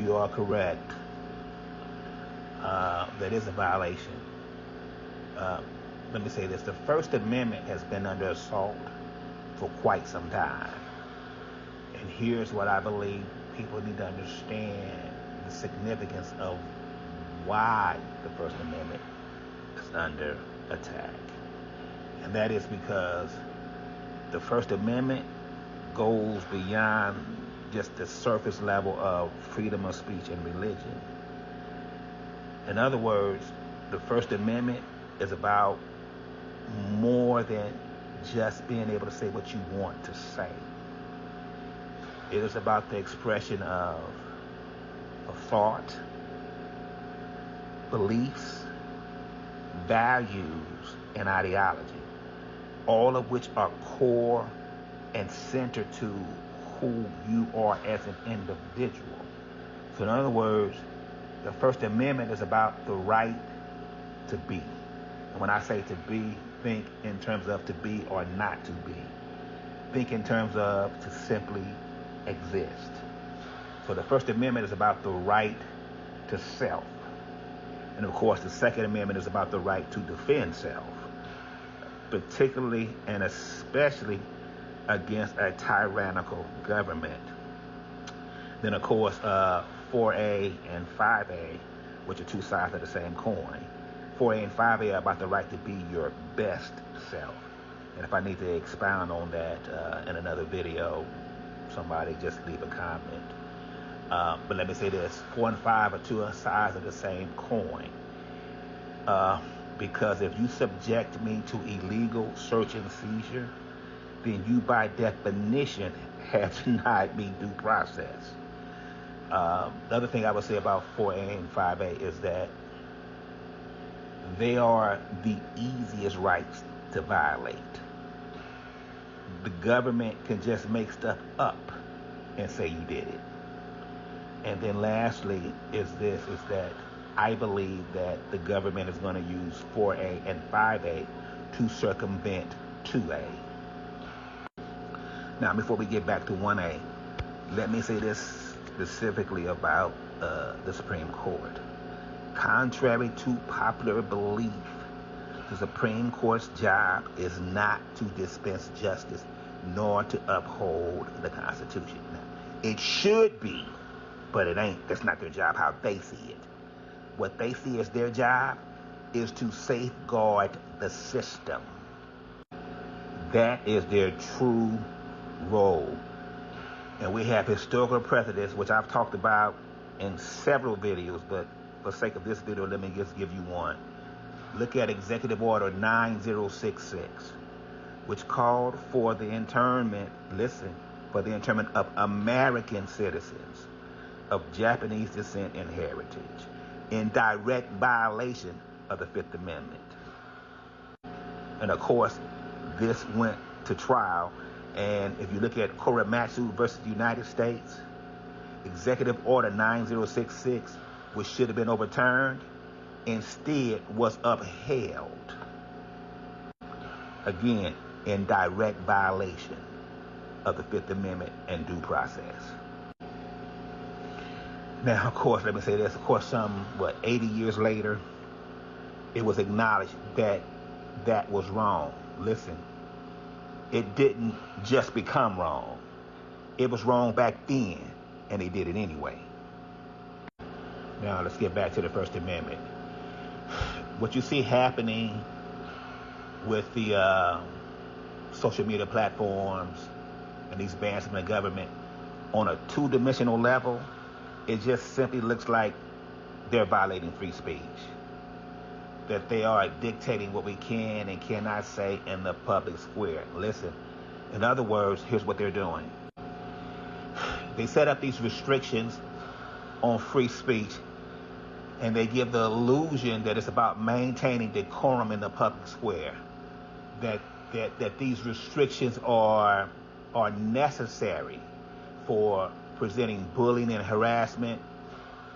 You are correct. That is a violation. Let me say this. The First Amendment has been under assault for quite some time. And here's what I believe people need to understand: the significance of why the First Amendment is under attack. And that is because the First Amendment goes beyond just the surface level of freedom of speech and religion. In other words, the First Amendment is about more than just being able to say what you want to say. It is about the expression of thought, beliefs, values, and ideology, all of which are core and centered to who you are as an individual. So in other words, the First Amendment is about the right to be. And when I say to be, think in terms of to be or not to be. Think in terms of to simply exist. So the First Amendment is about the right to self. And of course, the Second Amendment is about the right to defend self, particularly and especially against a tyrannical government. Then of course, 4A and 5A, which are two sides of the same coin. 4A and 5A are about the right to be your best self. And if I need to expound on that in another video, somebody just leave a comment. But let me say this: 4 and 5 are two sides of the same coin. Because if you subject me to illegal search and seizure, then you by definition have denied me due process. The other thing I would say about 4A and 5A is that they are the easiest rights to violate. The government can just make stuff up and say you did it. And then lastly is that I believe that the government is going to use 4A and 5A to circumvent 2A. Now, before we get back to 1A, let me say this specifically about the Supreme Court. Contrary to popular belief, the Supreme Court's job is not to dispense justice nor to uphold the Constitution. Now, it should be, but it ain't. That's not their job how they see it. What they see as their job is to safeguard the system. That is their true role. And we have historical precedents, which I've talked about in several videos, but for sake of this video, let me just give you one. Look at Executive Order 9066, which called for the internment, for the internment of American citizens of Japanese descent and heritage in direct violation of the Fifth Amendment. And of course, this went to trial. And if you look at Korematsu versus United States, Executive Order 9066, which should have been overturned, instead was upheld. Again, in direct violation of the Fifth Amendment and due process. Now, of course, let me say this. Of course, 80 years later, it was acknowledged that that was wrong. Listen, it didn't just become wrong. It was wrong back then, and they did it anyway. Now, let's get back to the First Amendment. What you see happening with the social media platforms and these bans from the government on a two-dimensional level, it just simply looks like they're violating free speech. That they are dictating what we can and cannot say in the public square. Listen, in other words, here's what they're doing. They set up these restrictions on free speech, and they give the illusion that it's about maintaining decorum in the public square. That these restrictions are necessary for presenting bullying and harassment,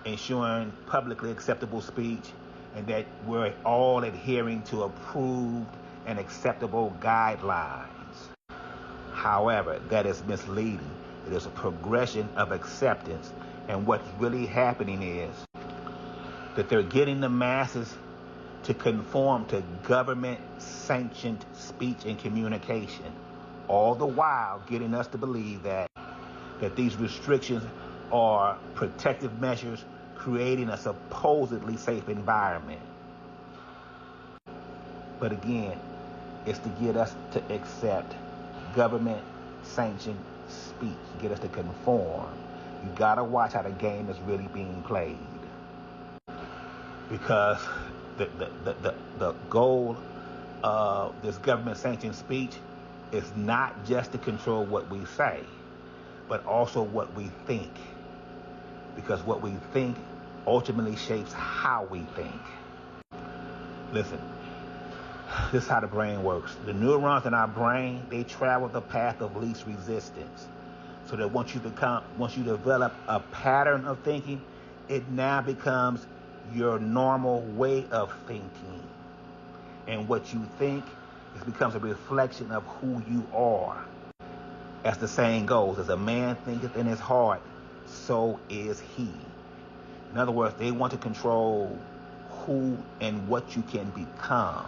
ensuring publicly acceptable speech, and that we're all adhering to approved and acceptable guidelines. However, that is misleading, It is a progression of acceptance. And what's really happening is that they're getting the masses to conform to government-sanctioned speech and communication, all the while getting us to believe that these restrictions are protective measures creating a supposedly safe environment. But again, it's to get us to accept government-sanctioned speech, get us to conform. You gotta watch how the game is really being played, because the goal of this government-sanctioned speech is not just to control what we say, but also what we think, because what we think ultimately shapes how we think. Listen, this is how the brain works. The neurons in our brain, they travel the path of least resistance. So that once you develop a pattern of thinking, it now becomes your normal way of thinking. And what you think becomes a reflection of who you are. As the saying goes, as a man thinketh in his heart, so is he. In other words, they want to control who and what you can become.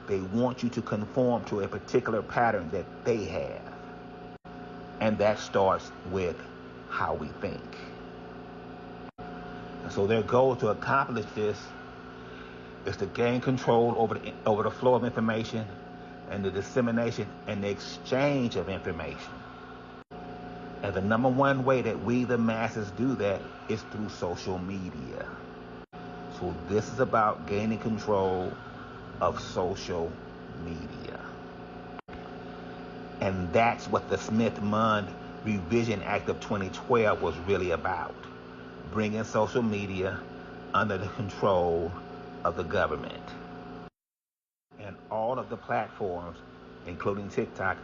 They want you to conform to a particular pattern that they have. And that starts with how we think. And so their goal to accomplish this is to gain control over the flow of information and the dissemination and the exchange of information. And the number one way that we, the masses, do that is through social media. So this is about gaining control of social media. And that's what the Smith-Mundt Revision Act of 2012 was really about. Bringing social media under the control of the government. And all of the platforms, including TikTok,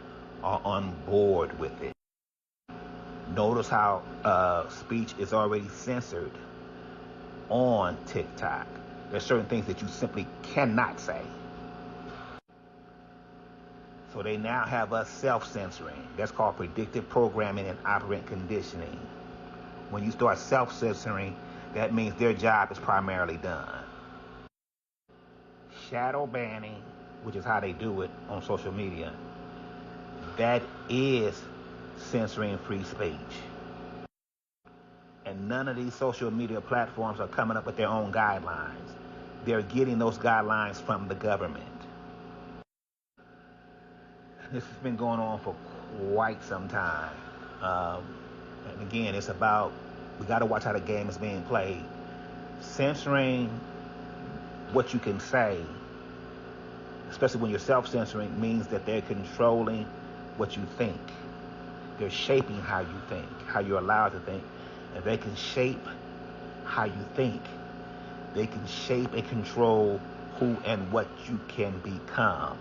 are on board with it. Notice how speech is already censored on TikTok. There's certain things that you simply cannot say. So they now have us self-censoring. That's called predictive programming and operant conditioning. When you start self-censoring, that means their job is primarily done. Shadow banning, which is how they do it on social media, that is censoring free speech. And none of these social media platforms are coming up with their own guidelines. They're getting those guidelines from the government. This has been going on for quite some time. And again, it's about, we got to watch how the game is being played. Censoring what you can say, especially when you're self-censoring, means that they're controlling what you think. They're shaping how you think, how you're allowed to think. And they can shape how you think. They can shape and control who and what you can become.